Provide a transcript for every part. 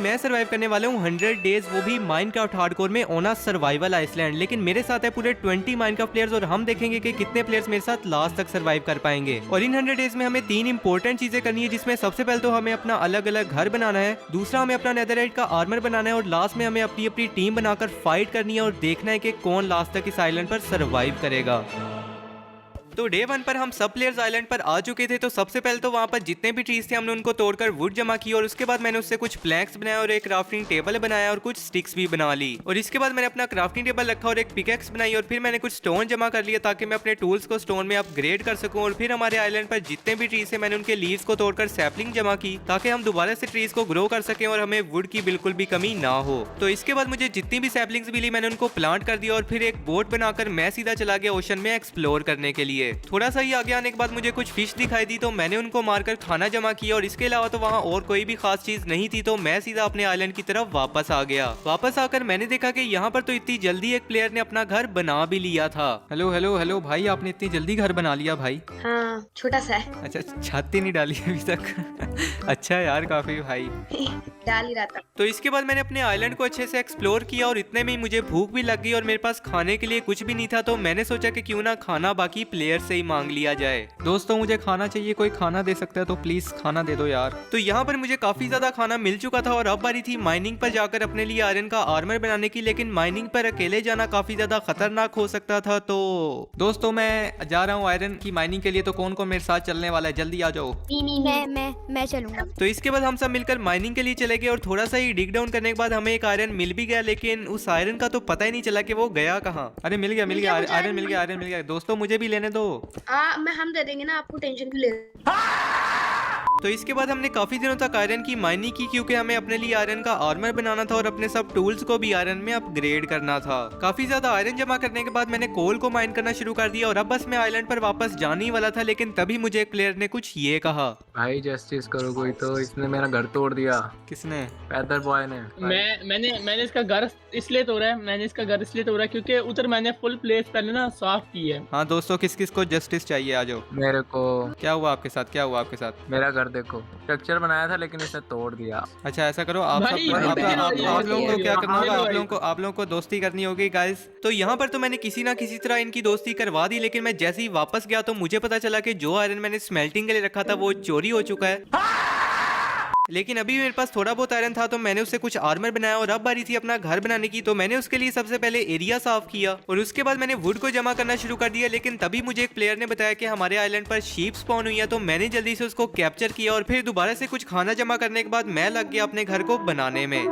मैं सर्वाइव करने वाला हूँ 100 डेज, वो भी माइनक्राफ्ट हार्डकोर में ऑन अ सर्वाइवल आइसलैंड। लेकिन मेरे साथ है पूरे 20 माइनक्राफ्ट प्लेयर्स और हम देखेंगे कि कितने प्लेयर्स मेरे साथ लास्ट तक सर्वाइव कर पाएंगे। और इन 100 डेज में हमें 3 इंपॉर्टेंट चीजें करनी है, जिसमें सबसे पहले तो हमें अपना अलग अलग घर बनाना है, दूसरा हमें अपना नेदरराइट का आर्मर बनाना है और लास्ट में हमें अपनी अपनी टीम बनाकर फाइट करनी है और देखना है कि कौन लास्ट तक इस आइलैंड पर सर्वाइव करेगा। तो डे 1 पर हम सब प्लेयर्स आइलैंड पर आ चुके थे। तो सबसे पहले तो वहाँ पर जितने भी ट्रीज थे हमने उनको तोड़कर वुड जमा की और उसके बाद मैंने उससे कुछ प्लैंक्स बनाया और एक क्राफ्टिंग टेबल बनाया और कुछ स्टिक्स भी बना ली। और इसके बाद मैंने अपना क्राफ्टिंग टेबल रखा और एक पिकेक्स बनाई और फिर मैंने कुछ स्टोन जमा कर लिया ताकि मैं अपने टूल्स को स्टोन में अपग्रेड कर सकूं। और फिर हमारे आइलैंड पर जितने भी ट्रीज थे मैंने उनके लीव्स को तोड़कर सैपलिंग जमा की ताकि हम दोबारा से ट्रीज को ग्रो कर सकें और हमें वुड की बिल्कुल भी कमी ना हो। तो इसके बाद मुझे जितनी भी सैपलिंग्स मिली मैंने उनको प्लांट कर दिया और फिर एक बोट बनाकर मैं सीधा चला गया ओशन में एक्सप्लोर करने के लिए। थोड़ा सा ही आगे आने के बाद मुझे कुछ फिश दिखाई दी तो मैंने उनको मारकर खाना जमा किया और इसके अलावा तो वहाँ और कोई भी खास चीज नहीं थी। तो मैं सीधा अपने आइलैंड की तरफ वापस आ गया। वापस आकर मैंने देखा कि यहाँ पर तो इतनी जल्दी एक प्लेयर ने अपना घर बना भी लिया था। हेलो हेलो हेलो भाई, आपने इतनी जल्दी घर बना लिया भाई? हाँ, छोटा सा है। अच्छा, छत ही नहीं डाली अभी तक। अच्छा यार, काफी भाई। डाल ही रहा था। तो इसके बाद मैंने अपने आइलैंड को अच्छे से एक्सप्लोर किया और इतने में ही मुझे भूख भी लग गई और मेरे पास खाने के लिए कुछ भी नहीं था। तो मैंने सोचा कि क्यों ना खाना बाकी प्लेयर से ही मांग लिया जाए। दोस्तों मुझे खाना चाहिए, कोई खाना दे सकता है तो प्लीज खाना दे दो यार। तो यहाँ पर मुझे काफी ज्यादा खाना मिल चुका था और अब बारी थी माइनिंग पर जाकर अपने लिए आयरन का आर्मर बनाने की। लेकिन माइनिंग पर अकेले जाना काफी ज्यादा खतरनाक हो सकता था। तो दोस्तों मैं जा रहा हूँ आयरन की माइनिंग के लिए। तो कौन कौन मेरे साथ चलने वाला है? जल्दी आ जाओ। मैं चलूंगा। तो इसके बाद हम सब मिलकर माइनिंग के लिए चले गए और थोड़ा सा ही डिग डाउन करने के बाद हमें एक आयरन मिल भी गया। लेकिन उस आयरन का तो पता ही नहीं चला कि वो गया कहाँ। अरे मिल गया आयरन मिल गया। दोस्तों मुझे भी लेने दो। हम दे देंगे ना, आपको टेंशन क्यों ले। तो इसके बाद हमने काफी दिनों तक आयरन की माइनिंग की क्योंकि हमें अपने लिए आयरन का आर्मर बनाना था और अपने सब टूल्स को भी आयरन में अपग्रेड करना था। काफी ज्यादा आयरन जमा करने के बाद मैंने कोल को माइन करना शुरू कर दिया और अब बस मैं आइलैंड पर वापस जाने ही वाला था। लेकिन तभी मुझे एक प्लेयर ने कुछ ये कहा, भाई जस्टिस करो कोई, तो इसने मेरा घर तोड़ दिया। किसने? पैदर बॉय ने। मैंने इसका घर इसलिए तोड़ा है क्योंकि उधर मैंने फुल प्लेस पहले ना साफ की है। हाँ दोस्तों, किस किस को जस्टिस चाहिए आ जाओ। मेरे को। क्या हुआ आपके साथ? मेरा घर देखो, स्ट्रक्चर बनाया था लेकिन इसने तोड़ दिया। अच्छा ऐसा करो, आप भाई, सब आप लोगों को क्या करना होगा, आप लोगों को दोस्ती करनी होगी गाइस। तो यहाँ पर तो मैंने किसी ना किसी तरह इनकी दोस्ती करवा दी। लेकिन मैं जैसे ही वापस गया तो मुझे पता चला कि जो आयरन मैंने स्मेल्टिंग के लिए रखा था वो चोरी हो चुका है। लेकिन अभी मेरे पास थोड़ा बहुत आयरन था तो मैंने उससे कुछ आर्मर बनाया और अब बारी थी अपना घर बनाने की। तो मैंने उसके लिए सबसे पहले एरिया साफ किया और उसके बाद मैंने वुड को जमा करना शुरू कर दिया। लेकिन तभी मुझे एक प्लेयर ने बताया कि हमारे आइलैंड पर शीप स्पॉन हुई है। तो मैंने जल्दी से उसको कैप्चर किया और फिर दोबारा से कुछ खाना जमा करने के बाद मैं लग गया अपने घर को बनाने में।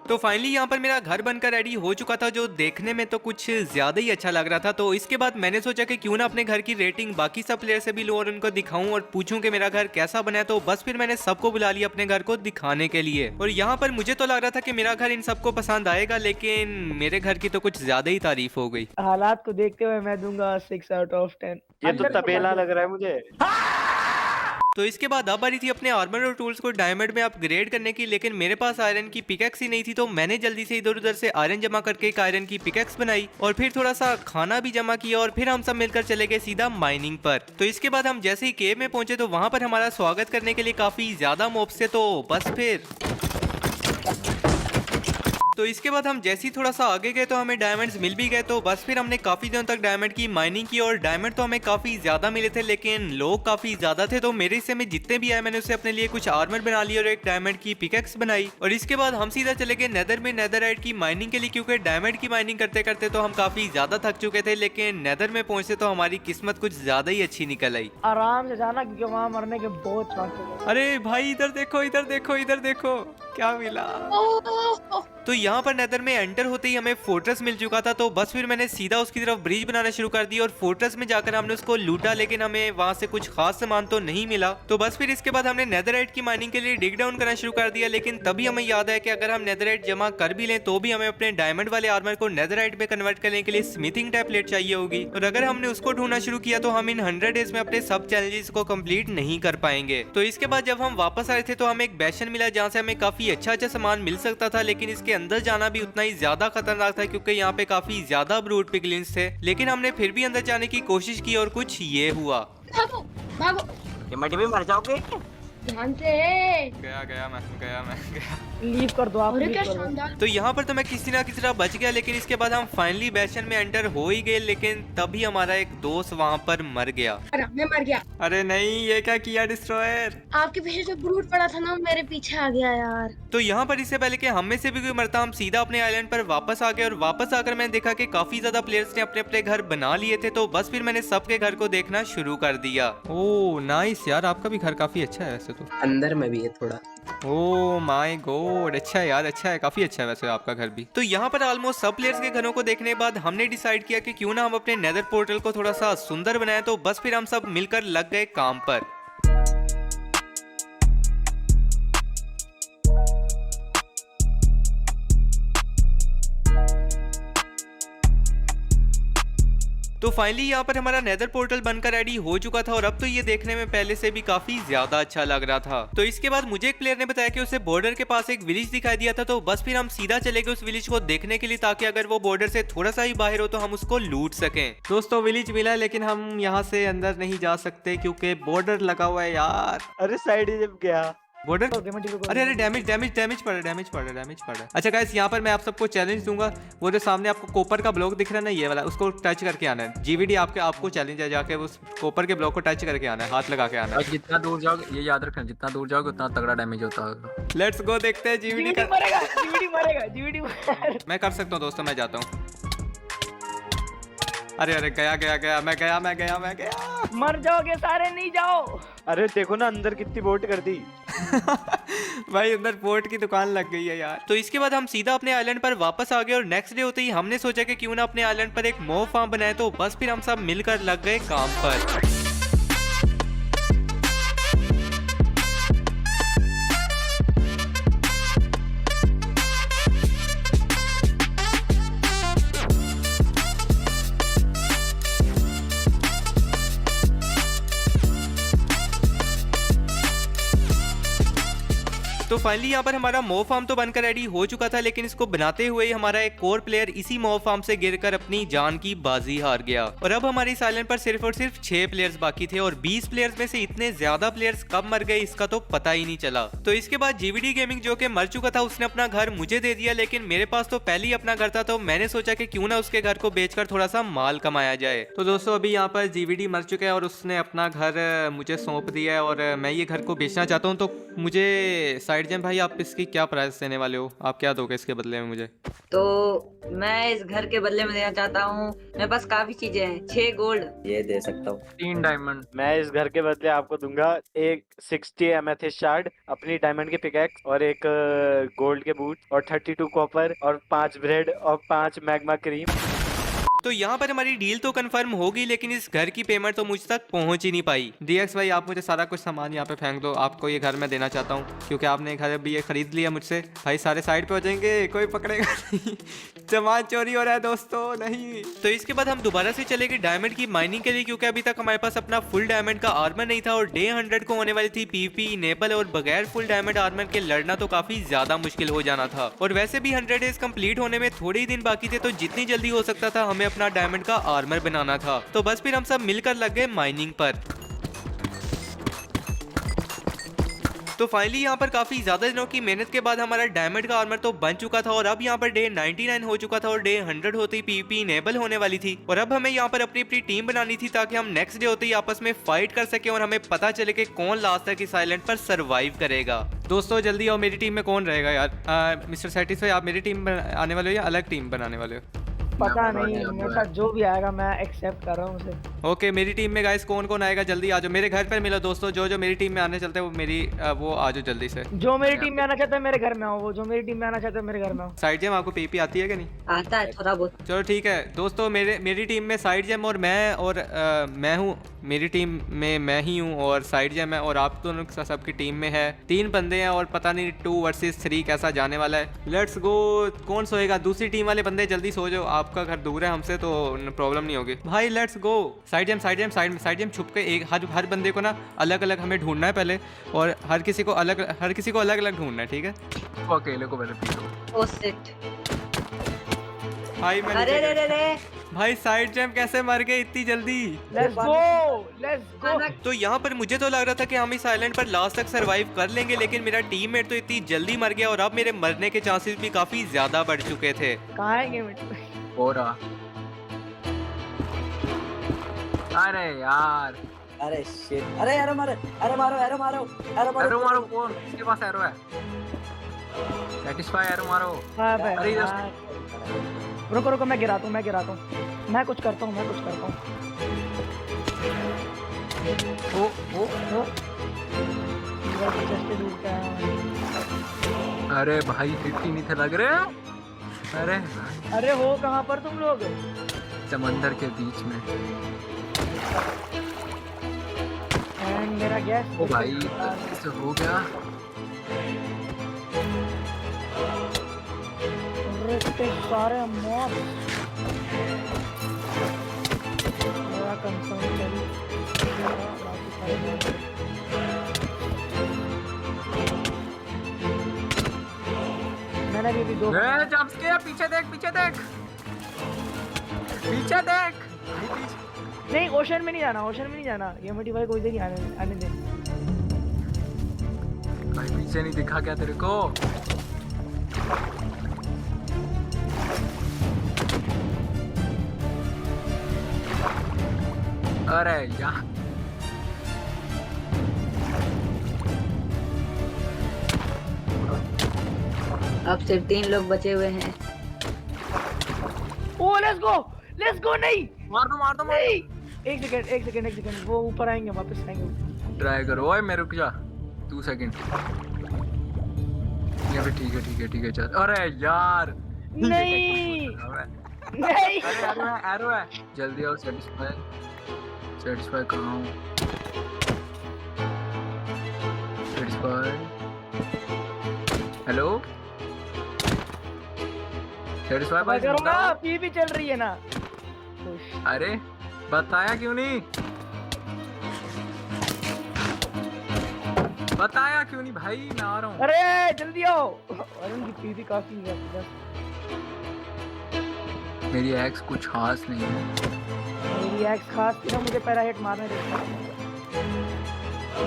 तो फाइनली यहाँ पर मेरा घर बनकर रेडी हो चुका था, जो देखने में तो कुछ ज्यादा ही अच्छा लग रहा था। तो इसके बाद मैंने सोचा कि क्यों ना अपने घर की रेटिंग बाकी सब प्लेयर से भी लूं और उनको दिखाऊं और पूछूं कि मेरा घर कैसा बना है। तो बस फिर मैंने सबको बुला लिया अपने घर को दिखाने के लिए। और यहाँ पर मुझे तो लग रहा था कि मेरा घर इन सबको पसंद आएगा, लेकिन मेरे घर की तो कुछ ज्यादा ही तारीफ हो गई। हालात को देखते हुए मैं दूंगा 6 आउट ऑफ 10। ये तो तबेला लग रहा है मुझे। तो इसके बाद अब बारी थी अपने आर्मर और टूल्स को डायमंड में अपग्रेड करने की। लेकिन मेरे पास आयरन की पिकेक्स ही नहीं थी। तो मैंने जल्दी से इधर उधर से आयरन जमा करके एक आयरन की पिकेक्स बनाई और फिर थोड़ा सा खाना भी जमा किया और फिर हम सब मिलकर चले गए सीधा माइनिंग पर। तो इसके बाद हम जैसे ही केव में पहुंचे तो वहां पर हमारा स्वागत करने के लिए काफी ज्यादा मॉब्स थे। तो बस फिर तो इसके बाद हम जैसे ही थोड़ा सा आगे गए तो हमें डायमंड्स मिल भी गए। तो बस फिर हमने काफी दिनों तक डायमंड की माइनिंग की और डायमंड तो हमें काफी ज्यादा मिले थे, लेकिन लोग काफी ज्यादा थे। तो मेरे हिस्से में जितने भी आए मैंने उससे अपने लिए कुछ आर्मर बना लिया और एक डायमंड की पिकेक्स बनाई। और इसके बाद हम सीधा चले गए नेदर में नेदरराइट की माइनिंग के लिए, क्योंकि डायमंड की माइनिंग करते करते तो हम काफी ज्यादा थक चुके थे। लेकिन नेदर में पहुंचे तो हमारी किस्मत कुछ ज्यादा ही अच्छी निकल आई। आराम से जाना क्योंकि वहाँ मरने के बहुत चांसेस हैं। अरे भाई इधर देखो क्या मिला। तो यहाँ पर नेदर में एंटर होते ही हमें फोर्ट्रेस मिल चुका था, तो बस फिर मैंने सीधा उसकी तरफ ब्रिज बनाना शुरू कर दी और फोर्ट्रेस में जाकर हमने उसको लूटा, लेकिन हमें वहां से कुछ खास सामान तो नहीं मिला। तो बस फिर इसके बाद हमने नेदरराइट की माइनिंग के लिए डिग डाउन करना शुरू कर दिया, लेकिन तभी हमें याद है कि अगर हम नेदरराइट जमा कर भी लें तो भी हमें अपने डायमंड वाले आर्मर को नेदरराइट में कन्वर्ट करने के लिए स्मिथिंग टैबलेट चाहिए होगी, और अगर हमने उसको ढूंढना शुरू किया तो हम इन 100 डेज में अपने सब चैलेंजेस को कंप्लीट नहीं कर पाएंगे। तो इसके बाद जब हम वापस आए थे तो हमें एक बेशन मिला जहाँ से हमें काफी अच्छा सामान मिल सकता था, लेकिन इसके अंदर जाना भी उतना ही ज्यादा खतरनाक था क्योंकि यहाँ पे काफी ज्यादा ब्रूट पिगलिन्स थे, लेकिन हमने फिर भी अंदर जाने की कोशिश की और कुछ ये हुआ। भागो भागो, ये मटी में मर जाओगे। ध्यान से। गया मैं। लीव कर दो आप, अरे लीव क्या कर दो। शानदार। तो यहाँ पर तो मैं किसी ना किसी तरह बच गया, लेकिन इसके बाद हम फाइनली बेशन में एंटर हो ही गए, लेकिन तभी हमारा एक दोस्त वहाँ पर मर गया। अरे मैं मर गया। अरे नहीं, ये क्या किया डिस्ट्रॉयर? आपके पीछे जो ब्रूट पड़ा था ना मेरे पीछे आ गया यार। तो यहाँ पर इससे पहले कि हम में से भी कोई मरता, हम सीधा अपने आइलैंड पर वापस आ गए और वापस आकर मैंने देखा कि काफी ज्यादा प्लेयर्स ने अपने अपने घर बना लिए थे, तो बस फिर मैंने सबके घर को देखना शुरू कर दिया। ओह नाइस यार, आपका भी घर काफी अच्छा है वैसे तो। अंदर में भी है थोड़ा। ओह माय गॉड, अच्छा है यार, अच्छा है, काफी अच्छा है वैसे आपका घर भी। तो यहाँ पर ऑलमोस्ट सब प्लेयर्स के घरों को देखने के बाद हमने डिसाइड किया कि क्यों ना हम अपने नेदर पोर्टल को थोड़ा सा सुंदर बनाएं, तो बस फिर हम सब मिलकर लग गए काम पर। तो फाइनली यहाँ पर हमारा नेदर पोर्टल बनकर रेडी हो चुका था और अब तो ये देखने में पहले से भी काफी ज्यादा अच्छा लग रहा था। तो इसके बाद मुझे एक प्लेयर ने बताया कि उसे बॉर्डर के पास एक विलेज दिखाई दिया था, तो बस फिर हम सीधा चले गए उस विलेज को देखने के लिए, ताकि अगर वो बॉर्डर से थोड़ा सा ही बाहर हो तो हम उसको लूट सकें। दोस्तों विलेज मिला, लेकिन हम यहाँ से अंदर नहीं जा सकते क्योंकि बॉर्डर लगा हुआ है यार। अरे साइड जब गया बॉर्डर, मटी को अरे डैमेज पड़ रहा है। अच्छा गाइस, यहाँ पर मैं आप सबको चैलेंज दूंगा, वो जो सामने आपको कॉपर का ब्लॉक दिख रहा है ना, ये वाला, उसको टच करके आना है। जीवीडी आपको चैलेंज है, जाके उस कॉपर के ब्लॉक को टच करके आना है, हाथ लगा के आना और है। जितना दूर जाओगे, ये याद रखना, जितना दूर जाओगे उतना तगड़ा डैमेज होता होगा। लेट्स गो, देखते हैं जीवीडी का। मरेगा, जीवीडी मरेगा। मैं कर सकता हूँ दोस्तों, मैं जाता हूँ। अरे गया, मैं गया। मर जाओगे सारे, नहीं जाओ। अरे देखो ना अंदर कितनी बोट कर दी। भाई अंदर पोर्ट की दुकान लग गई है यार। तो इसके बाद हम सीधा अपने आइलैंड पर वापस आ गए और नेक्स्ट डे होते ही हमने सोचा कि क्यों ना अपने आइलैंड पर एक मॉब फार्म बनाए, तो बस फिर हम सब मिलकर लग गए काम पर। तो फाइनली यहाँ पर हमारा मॉब फार्म तो बनकर रेडी हो चुका था, लेकिन इसको बनाते हुए हमारा एक कोर प्लेयर इसी मॉब फार्म से गिरकर अपनी जान की बाजी हार गया और अब हमारे इस आइलैंड पर सिर्फ और सिर्फ 6 प्लेयर्स बाकी थे और 20 प्लेयर्स में से इतने ज्यादा प्लेयर्स कब मर गए इसका तो पता ही नहीं चला। तो इसके बाद जीवीडी गेमिंग जो कि मर चुका था उसने अपना घर मुझे दे दिया, लेकिन मेरे पास तो पहले ही अपना घर था, तो मैंने सोचा कि क्यों ना उसके घर को बेचकर थोड़ा सा माल कमाया जाए। तो दोस्तों अभी यहाँ पर जीवीडी मर चुका है और उसने अपना घर मुझे सौंप दिया है और मैं ये घर को बेचना चाहता हूँ। तो मुझे साइड जैम भाई, आप इसकी क्या प्राइस देने वाले हो? आप क्या दोगे इसके बदले में मुझे? तो मैं इस घर के बदले में देना चाहता हूँ, मेरे पास काफी चीजें हैं। 6 गोल्ड ये दे सकता हूँ। 3 डायमंड। मैं इस घर के बदले आपको दूंगा एक 60 एमेथिस्ट शार्ड, अपनी डायमंड की पिकैक्स और एक गोल्ड के बूट और 32 कॉपर और 5 ब्रेड और 5 मैग्मा क्रीम। तो यहाँ पर हमारी डील तो कंफर्म होगी, लेकिन इस घर की पेमेंट तो मुझ तक पहुंच ही नहीं पाई। डीएक्स भाई आप मुझे सारा कुछ सामान यहाँ पे फेंक दो, आपको ये घर मैं देना चाहता हूँ क्योंकि आपने घर भी ये खरीद लिया मुझसे। भाई सारे साइड पे हो जाएंगे, कोई पकड़ेगा नहीं। सामान चोरी हो रहा है दोस्तों, नहीं। तो इसके बाद हम दोबारा से चले गए डायमंड की माइनिंग के लिए, क्योंकि अभी तक हमारे पास अपना फुल डायमंड का आर्मर नहीं था और डे 100 को होने वाली थी पीवीपी इनेबल और बगैर फुल डायमंड आर्मर के लड़ना तो काफी ज्यादा मुश्किल हो जाना था। और वैसे भी 100 डेज कंप्लीट होने में थोड़े ही दिन बाकी थे, तो जितनी जल्दी हो सकता था हमें अपना डायमंड का आर्मर बनाना था। तो बस फिर हम सब मिलकर लग गए माइनिंग पर। तो फाइनली यहाँ पर काफी ज्यादा दिनों की मेहनत के बाद हमारा डायमंड का आर्मर तो बन चुका था और अब यहाँ पर डे 99 हो चुका था और डे 100 होते ही पीवीपी इनेबल होने वाली थी और अब हमें यहाँ पर अपनी अपनी टीम बनानी थी ताकि हम नेक्स्ट डे होते ही आपस में फाइट कर सके और हमें पता चले कि कौन लास्ट तक इस आइलैंड पर सर्वाइव करेगा। दोस्तों जल्दी आओ, मेरी टीम में कौन रहेगा यार? मिस्टर सैटिस्फाई, आप मेरी टीम आने वाले हो या अलग टीम बनाने वाले हो? पता मैं नहीं, बता मेरे दिया साथ जो भी आएगा मैं एक्सेप्ट कर रहा हूँ उसे। ओके मेरी टीम में गाइस कौन कौन आएगा जल्दी आ जाओ मेरे घर पर मिलो दोस्तों। जो जो मेरी टीम में आने चलते हैं वो मेरी वो आ जाओ जल्दी से। जो मेरी टीम में आना चाहता है मेरे घर में आओ, वो जो मेरी टीम में आना चाहता है मेरे घर में आओ। साइड जेम आपको पीपी आती है कि नहीं? आता है थोड़ा बहुत। चलो ठीक है दोस्तों, मेरी टीम में साइड जेम और मैं हूँ। मेरी टीम में मैं ही हूँ और साइड जेम है, और आप दोनों सबकी टीम में है 3 बंदे हैं, और पता नहीं 2 वर्सेस 3 कैसा जाने वाला है। Let's go. कौन सोएगा? दूसरी टीम वाले बंदे जल्दी सो जाओ, आपका घर दूर है हमसे तो प्रॉब्लम नहीं होगी भाई। Let's go. साइड जेम छुप के एक हर बंदे को ना अलग अलग हमें ढूंढना है पहले, और हर किसी को अलग अलग ढूंढना है, ठीक है? वो अकेले को पहले पीटो। Oh shit. भाई मैं अरे रे रे रे। भाई साइड जेम कैसे मर गए इतनी जल्दी? Let's go. तो यहाँ पर मुझे तो लग रहा था कि हम इस आइलैंड पर लास्ट तक सरवाइव कर लेंगे, लेकिन मेरा टीममेट तो इतनी जल्दी मर गया और अब मेरे मरने के चांसेस भी काफी ज्यादा बढ़ चुके थे। कहाँ है गेम? हो रहा। अरे यार, अरे शिट, अरे एरो मारो, एरो मारो, एरो मारो, एरो एरो मारो। मारो। कौन? इसके पास एरो है। सेटिस्फाई एरो मारो। हाँ भाई अरे हाँ। रुको रुको, मैं गिराता हूँ मैं कुछ करता हूँ ओ ओ। अरे भाई 50 नहीं थे लग रहे। अरे अरे हो कहाँ पर तुम लोग? समंदर के बीच में। एंड मेरा गैस। ओ भाई इससे हो गया। इतने सारे मॉब। मेरा कंसर्न चली। मैंने भी 2 जंप स्केयर। पीछे देख, पीछे देख, पीछे देख। भाई पीछे। नहीं, ओशन में नहीं जाना। ये मोटी भाई कोई देर आने दे। भाई पीछे नहीं दिखा क्या तेरे को? अरे यार, अब सिर्फ 3 लोग बचे हुए हैं। ओ लेट्स गो। नहीं मार दो नहीं। एक सेकंड, वो ऊपर आएंगे, वापस आएंगे। ट्राई करो। ओए मैं रुक जा 2 सेकंड। ये भी ठीक है चल। अरे यार नहीं नहीं। अरे एरो है। जल्दी आओ। सेटिस्फाई कहाँ हूँ? सेटिस्फाई। हेलो सेटिस्फाई भाई। करो ना, पीपी चल रही है ना। अरे बताया क्यों नहीं? भाई मैं आ रहा हूँ। अरे जल्दी आओ। अरुण की पीपी काफी है बस। मेरी एक्स कुछ खास नहीं है। मेरी एक्स खास थी ना, मुझे पहला हिट मारने देता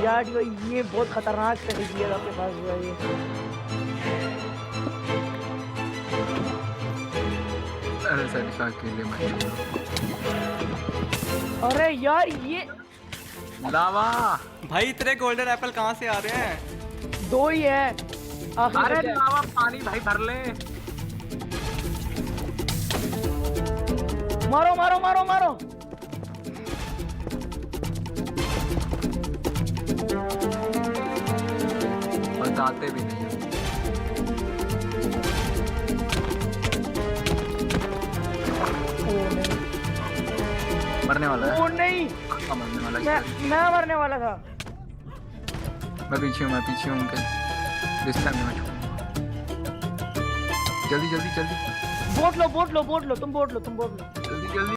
यार। ये बहुत खतरनाक स्ट्रेटजी है आपके पास जो है ये। अरे सेटिस्फाई के लिए मैं। अरे यार ये लावा। भाई इतने गोल्डन एप्पल कहाँ से आ रहे हैं? 2 ही है। अरे लावा पानी भाई भर ले। मारो। बताते भी नहीं। मरने वाला है। ओ नहीं, मरने वाला है। मैं मरने वाला था। मैं पीछे हूँ उनके। दिस टाइम मैं जल्दी। बोट लो तुम बोट लो। जल्दी